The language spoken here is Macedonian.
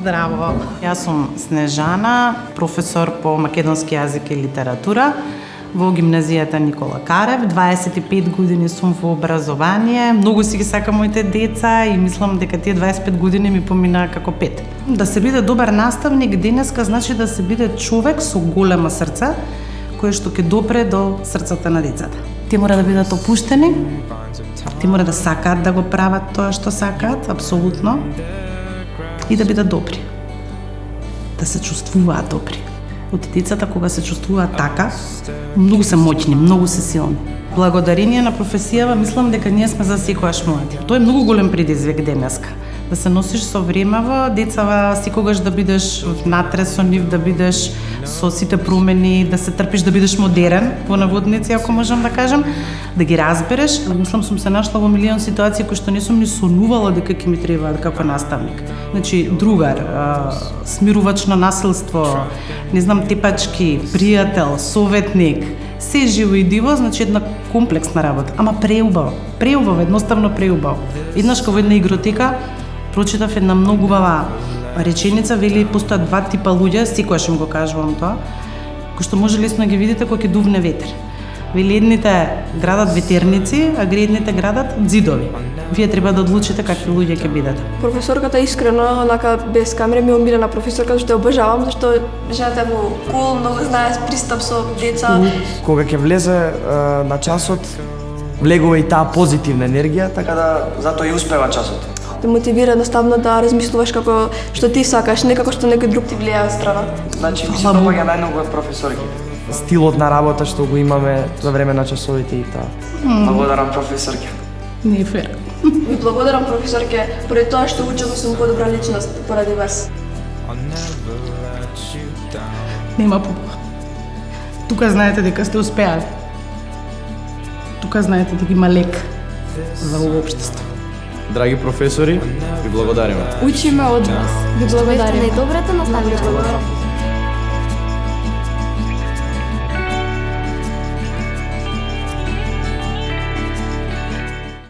Здраво. Јас сум Снежана, професор по македонски јазик и литература во гимназијата Никола Карев. 25 години сум во образование. Многу си ги сакам моите деца и мислам дека тие 25 години ми поминаа како 5. Да се биде добар наставник денеска значи да се биде човек со големо срце кој што ќе допре до срцата на децата. Тие мора да бидат опуштени, тие мора да сакаат да го прават тоа што сакаат, апсолутно, и да бидат добри. Да се чувствуваат добри. Од децата кога се чувствуваат така, многу се моќни, многу се силни. Благодарение на професијава, мислам дека ние сме за секојаш млади. Тоа е многу голем предизвик денеска. Да се носиш со времево, децава секогаш да бидеш натрес со нив, да бидеш со сите промени, да се трпиш, да бидеш модерен, по наводници, ако можам да кажам, да ги разбереш. Мислам, сум се нашла во милион ситуации кои што не сум ни сонувала дека ќе ми требаат како наставник. Значи, другар, смирувач на насилство, не знам, тепачки, пријател, советник, се живо и диво, значи една комплексна работа, ама преубаво, едноставно преубаво. Еднаш кога во една игротека прочитав една многу убава реченица, вели постојат два типа луѓе, секојаш им го кажувам тоа, кои што може лесно ги видите кога ќе дувне ветер. Вели едните градат ветерници, а гредните градат ѕидови. Вие треба да одлучите какви луѓе ќе бидете. Професорката искрено, онака без камера, ми омилена професорка, што ја обожавам, зашто жената е во кул, многу знае пристап со деца. Кога ќе влезе на часот, влегува и таа позитивна енергија, така да затоа и успева часот. Те мотивира едноставно да размислуваш како што ти сакаш, не како што некој друг ти влијае од страна. Значи, ми се допаѓа најмногу од професорки. Стилот на работа што го имаме за време на часовите и таа. Благодарам професорке. Не е фер. Ви благодарам професорке, поради тоа што учам сум подобра личност поради вас. Нема побоја. Тука знаете дека сте успеали. Тука знаете дека има лек за општество. Драги професори, ви благодариме. Учиме од вас. Ви благодариме. Најдобрата наставничка.